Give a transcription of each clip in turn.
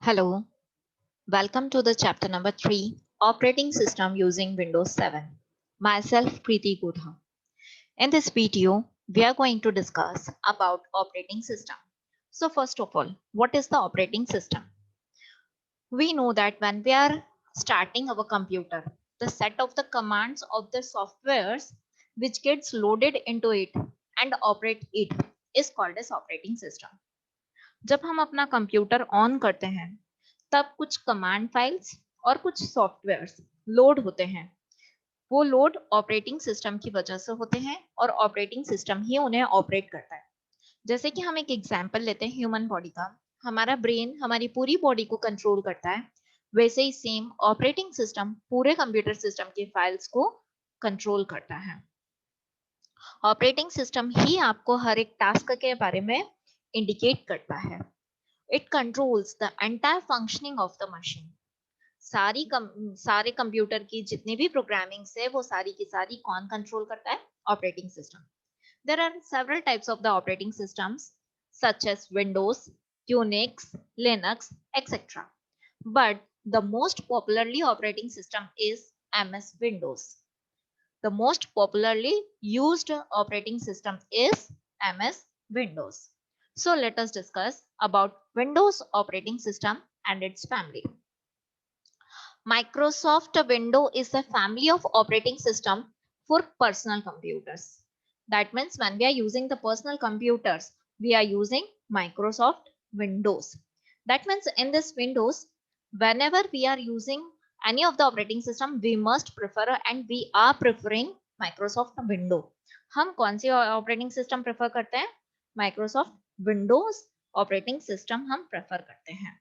Hello, welcome to the chapter number 3 Operating System using Windows 7. Myself Preeti Godha. In this video, we are going to discuss about operating system. So first of all, what is the operating system? We know that when we are starting our computer, the set of the commands of the softwares which gets loaded into it and operate it is called as operating system. जब हम अपना computer on करते हैं तब कुछ command files और कुछ softwares load होते हैं। वो लोड ऑपरेटिंग सिस्टम की वजह से होते हैं और ऑपरेटिंग सिस्टम ही उन्हें ऑपरेट करता है। जैसे कि हम एक एग्जांपल लेते हैं ह्यूमन बॉडी का, हमारा ब्रेन हमारी पूरी बॉडी को कंट्रोल करता है, वैसे ही सेम ऑपरेटिंग सिस्टम पूरे कंप्यूटर सिस्टम की फाइल्स को कंट्रोल करता है। ऑपरेटिंग सिस्टम ही आपको हर एक टास्क के बारे में इंडिकेट करता है। It controls the entire functioning of the machine. सारे कंप्यूटर की जितनी भी प्रोग्रामिंग है वो सारी की सारी कौन कंट्रोल करता है? Operating system. There are several types of the operating systems such as Windows, Unix, Linux, etc. But the most popularly operating system is MS Windows. The most popularly used operating system is MS Windows. So let us discuss about Windows operating system and its family. Microsoft Windows is a family of operating system for personal computers. That means when we are using the personal computers, we are using Microsoft Windows. That means in this Windows, whenever we are using any of the operating system, we must prefer and we are preferring Microsoft Windows. हम कौन सी operating system prefer करते हैं? Microsoft Windows operating system हम prefer करते हैं।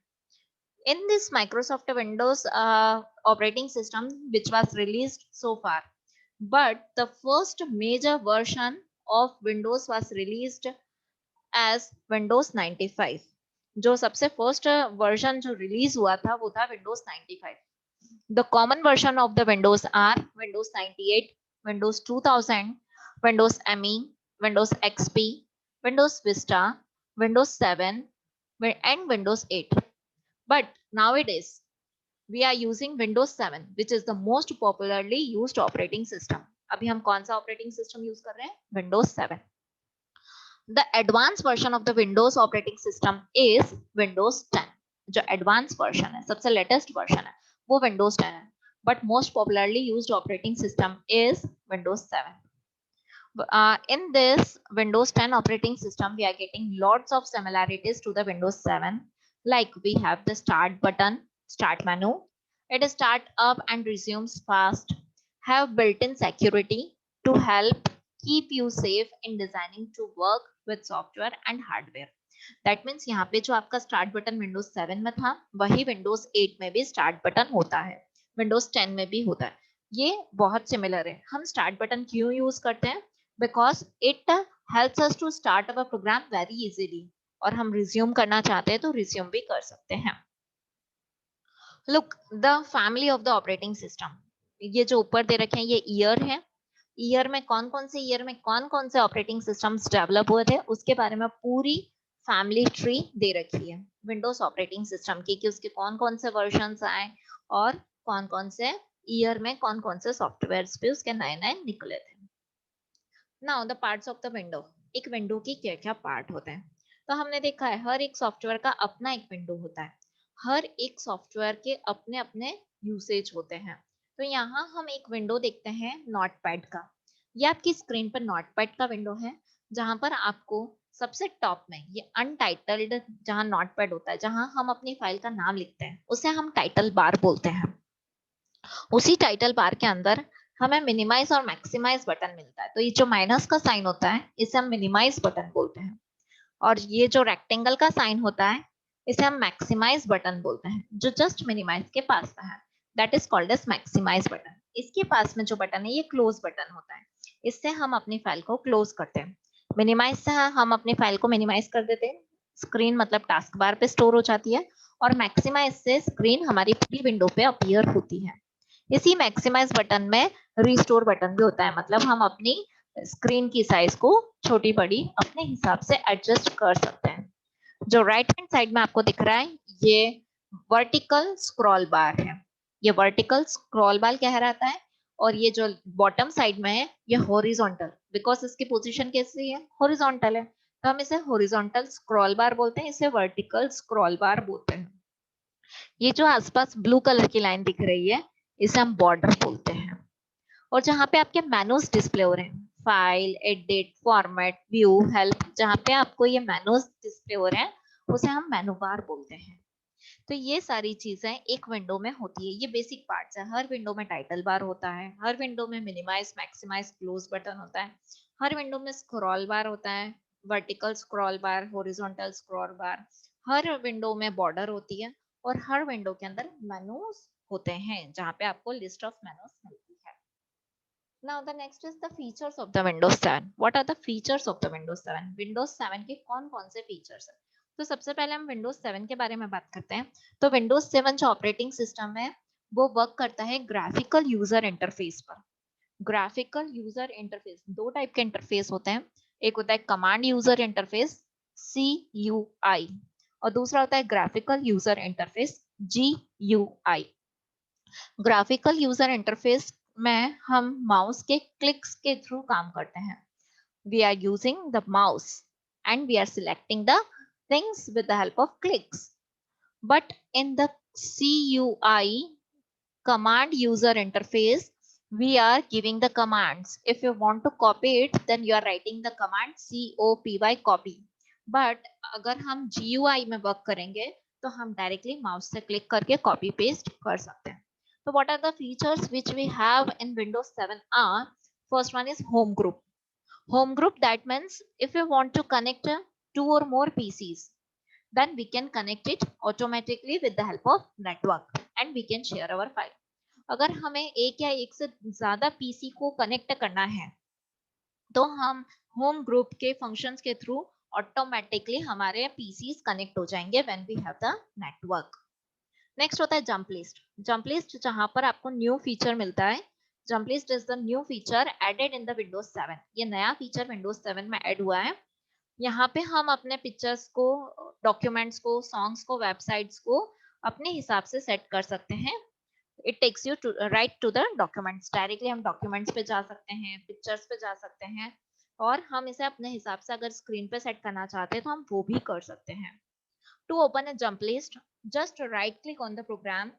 In this Microsoft Windows operating system which was released so far, but the first major version of Windows was released as Windows 95. जो सबसे first version जो release हुआ था वो था Windows 95. The common version of the Windows are Windows 98, Windows 2000, Windows ME, Windows XP, Windows Vista, Windows 7 and Windows 8. But nowadays we are using Windows 7 which is the most popularly used operating system. अभी हम कौन सा operating system use कर रहे हैं? Windows 7. The advanced version of the Windows operating system is Windows 10. जो advanced version है, सबसे latest version है, वो Windows 10 है. But most popularly used operating system is Windows 7. In this Windows 10 operating system, we are getting lots of similarities to the Windows 7. Like we have the start button, start menu. It start up and resumes fast. Have built-in security to help keep you safe in designing to work with software and hardware. That means यहाँ पे जो आपका start button Windows 7 में था वही Windows 8 में भी start button होता है, विंडोज 10 में भी होता है। ये बहुत सिमिलर है। हम स्टार्ट बटन क्यों यूज करते हैं? Because it helps us to start our program very easily, और हम रिज्यूम करना चाहते हैं तो रिज्यूम भी कर सकते हैं। Look the family of the operating system. ये जो ऊपर दे रखे हैं ये ईयर है। ईयर में कौन कौन से ऑपरेटिंग सिस्टम्स डेवलप हुए थे उसके बारे में पूरी फैमिली ट्री दे रखी है विंडोज ऑपरेटिंग सिस्टम की, कि उसके कौन कौन से वर्जन्स आए और कौन कौन से ईयर में कौन कौन से सॉफ्टवेयर्स पे उसके नए नए निकले थे। Now the parts of the window. एक विंडो की क्या क्या पार्ट होते हैं? तो हमने देखा है हर एक सॉफ्टवेयर का अपना एक विंडो होता है, हर एक सॉफ्टवेयर के अपने अपने यूसेज होते हैं। तो यहाँ हम एक विंडो देखते हैं नोटपैड का। ये आपकी स्क्रीन पर नोटपैड का विंडो है, जहां पर आपको सबसे टॉप में ये अनटाइटल्ड जहां नोटपैड होता है, जहां हम अपनी फाइल का नाम लिखते हैं, उसे हम टाइटल बार बोलते हैं। उसी टाइटल बार के अंदर हमें मिनिमाइज और मैक्सिमाइज बटन मिलता है। तो ये जो माइनस का साइन होता है इसे हम मिनिमाइज बटन बोलते हैं, और ये जो रेक्टेंगल का साइन होता है इसे हम मैक्सिमाइज बटन बोलते हैं, जो जस्ट मिनिमाइज के पास का है, that is called as maximise button. इसके पास में जो बटन है ये क्लोज बटन होता है, इससे हम अपनी फाइल को क्लोज करते हैं। मिनिमाइज से हम अपनी फाइल को मिनिमाइज कर देते हैं, स्क्रीन मतलब टास्क बार पे स्टोर हो जाती है, और मैक्सिमाइज से स्क्रीन हमारी पूरी विंडो पे अपीयर होती है। इसी मैक्सिमाइज बटन में रिस्टोर बटन भी होता है, मतलब हम अपनी स्क्रीन की साइज को छोटी बड़ी अपने हिसाब से एडजस्ट कर सकते हैं। जो राइट हैंड साइड में आपको दिख रहा है ये वर्टिकल स्क्रॉल बार है। ये वर्टिकल स्क्रॉल बार कह रहता है, और ये जो बॉटम साइड में है ये हॉरिजॉन्टल, बिकॉज इसकी पोजीशन कैसी है, हॉरिजॉन्टल है, तो हम इसे हॉरिजॉन्टल स्क्रॉल बार बोलते हैं, इसे वर्टिकल स्क्रॉल बार बोलते हैं। ये जो आसपास ब्लू कलर की लाइन दिख रही है इसे हम बॉर्डर बोलते हैं। और जहाँ पे आपके मेनूज डिस्प्ले हो रहे हैं, file, edit, format, view, help, जहाँ पे आपको ये मेनूज डिस्प्ले हो रहे हैं उसे हम मेनू बार बोलते हैं। तो ये सारी चीजें एक विंडो में होती है, ये बेसिक पार्ट्स है। हर विंडो में टाइटल बार होता है, हर विंडो में मिनिमाइज, मैक्सिमाइज, क्लोज बटन होता है, हर विंडो में स्क्रॉल बार होता है, vertical scroll bar, horizontal scroll bar, हर विंडो में बॉर्डर होती है, और हर विंडो के अंदर मेनूज होते हैं जहाँ पे आपको लिस्ट ऑफ मेनूज मिलती है। Now the next is the features of the Windows 7. What are the features of the Windows 7? Windows 7 के कौन कौन से फीचर्स हैं? तो सबसे पहले हम Windows 7 के बारे में बात करते हैं। तो Windows 7 जो ऑपरेटिंग सिस्टम है वो वर्क करता है ग्राफिकल यूजर इंटरफेस पर। ग्राफिकल यूजर इंटरफेस, दो टाइप के इंटरफेस होते हैं, एक होता है कमांड यूजर इंटरफेस CUI, और दूसरा होता है graphical user interface GUI। Graphical user interface में हम माउस के क्लिक्स के थ्रू काम करते हैं। We are using the mouse and we are selecting the things with the help of clicks. But in the CUI, command user interface, we are giving the commands. If you want to copy it, then you are writing the command COPY, copy. But अगर हम GUI में work करेंगे तो हम directly mouse से click करके copy paste कर सकते हैं। So what are the features which we have in Windows 7 are, first one is home group. Home group, that means if you want to connect 2 or more PCs, then we can connect it automatically with the help of network and we can share our file. अगर हमें एक या एक से ज्यादा PC को connect करना है तो हम होम ग्रुप के फंक्शंस के थ्रू ऑटोमेटिकली हमारे पीसीज कनेक्ट हो जाएंगे when we have the network. Next होता है जंप लिस्ट। जंप लिस्ट जहां पर आपको न्यू फीचर मिलता है। Jump list is the new feature added in the Windows 7। ये नया फीचर विंडोज 7 में ऐड हुआ है। यहाँ पे हम अपने पिक्चर्स को, डॉक्यूमेंट्स को, सॉन्ग्स को, वेबसाइट्स को अपने हिसाब से सेट कर सकते हैं। It takes you to right to the documents, directly हम डॉक्यूमेंट्स पे जा सकते हैं, पिक्चर्स पे जा सकते हैं, और हम इसे अपने हिसाब से अगर स्क्रीन पे सेट करना चाहते हैं तो हम वो भी कर सकते हैं। To open a jump list, just right click on the program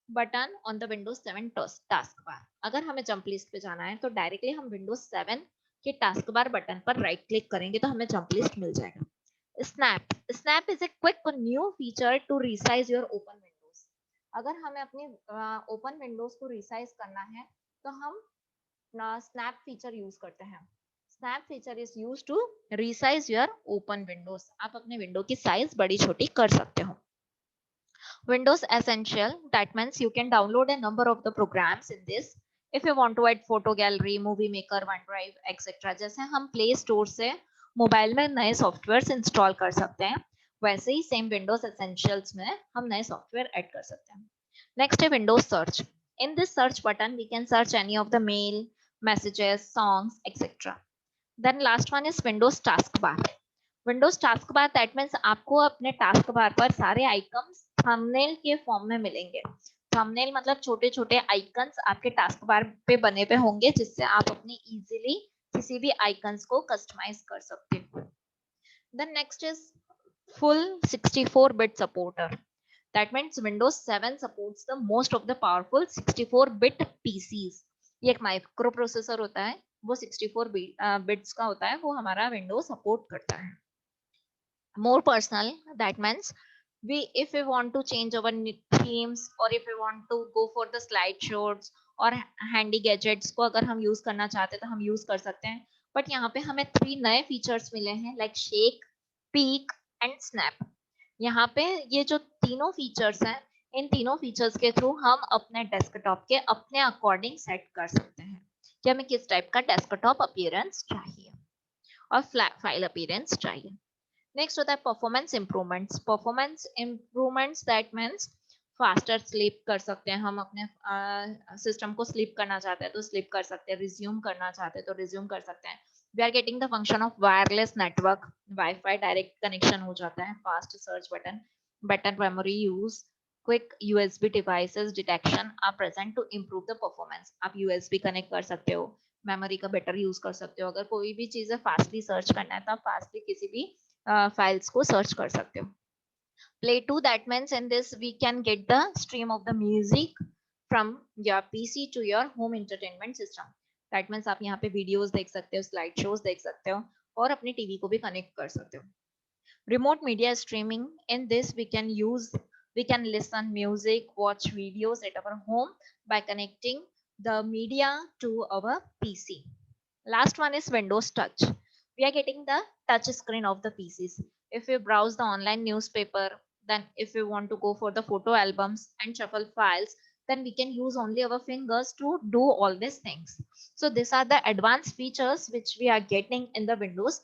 button on the Windows 7 taskbar. अगर हमें jump list पे जाना है तो डायरेक्टली हम Windows 7 के टास्क बार बटन पर राइट क्लिक करेंगे तो हमें जंप लिस्ट मिल जाएगा। Snap, snap is a quick new feature to resize your open windows. अगर हमें अपनी ओपन विंडोज को रिसाइज करना है तो हम स्नैप फीचर यूज करते हैं। Snap feature is use to resize your open windows. आप अपने विंडो की साइज बड़ी छोटी कर सकते हो। Windows Essential, that means you can download a number of the programs in this. If you want to add photo gallery, movie maker, OneDrive, etc. जैसे हम प्ले स्टोर से मोबाइल में नए सॉफ्टवेयर इंस्टॉल कर सकते हैं, वैसे ही सेम Windows Essentials में हम नए सॉफ्टवेयर ऐड कर सकते हैं। नेक्स्ट है Windows Search. In this search button, we can search any of the mail, messages, songs, etc. Then last one is Windows Taskbar. Windows task bar, that means आपको अपने task bar पर सारे icons thumbnail के form में मिलेंगे। Thumbnail मतलब छोटे छोटे आइकन्स आपके टास्क बार पे बने पे होंगे जिससे आप अपनी इजीली किसी भी आइकन्स को कस्टमाइज कर सकते हो। Then next is full 64-bit supporter. That means Windows 7 supports the most of the powerful 64-bit PCs। ये एक माइक्रो प्रोसेसर होता है, वो 64 बिट्स का होता है, वो हमारा विंडोज सपोर्ट करता है। More personal, that means if we want to change our themes or if we want to go for the slideshows और handy gadgets को अगर हम यूज करना चाहते हैं तो हम यूज कर सकते हैं। बट यहाँ पे हमें 3 नए फीचर्स मिले हैं, like shake, peak and snap. यहाँ पे ये जो तीनों फीचर्स हैं, इन तीनों फीचर्स के थ्रू हम अपने डेस्कटॉप के अपने अकॉर्डिंग सेट कर सकते हैं कि हमें किस टाइप का डेस्कटॉप अपीयरेंस चाहिए और फाइल अपीयरेंस चाहिए। नेक्स्ट होता है performance improvements. Performance improvements that means faster sleep कर सकते हैं हम, अपने सिस्टम को स्लीप करना चाहते हैं तो स्लीप कर सकते हैं, रिज्यूम करना चाहते हैं तो रिज्यूम कर सकते हैं। We are getting the function of wireless network, wifi direct connection हो जाता है, fast search button, better memory use, quick USB devices detection are present to improve the performance. आप यूएसबी कनेक्ट कर सकते हो, मेमोरी का बेटर यूज कर सकते हो। अगर कोई भी चीज है फास्टली सर्च करना है तो आप फास्टली किसी भी फाइल्स को सर्च कर सकते हो। Play to, that means in this we can get the stream of the music from your PC to your home entertainment system. That means आप यहाँ पे videos देख सकते हो, slide shows देख सकते हो और अपने टीवी को भी connect कर सकते हो। Remote media streaming, in this we can listen music, watch videos at our home by connecting the media to our PC. Last one is Windows Touch. We are getting the touch screen of the PCs. If you browse the online newspaper, then if you want to go for the photo albums and shuffle files, then we can use only our fingers to do all these things. So these are the advanced features which we are getting in the Windows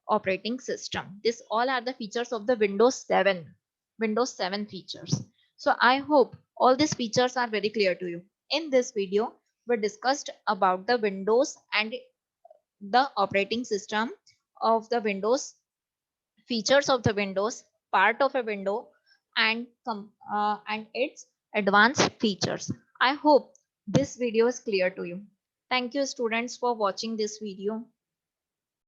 operating system. These all are the features of the Windows 7 features. So I hope all these features are very clear to you. In this video, we discussed about the Windows and the operating system of the Windows, features of the Windows, part of a window, and its advanced features. I hope this video is clear to you. Thank you, students, for watching this video.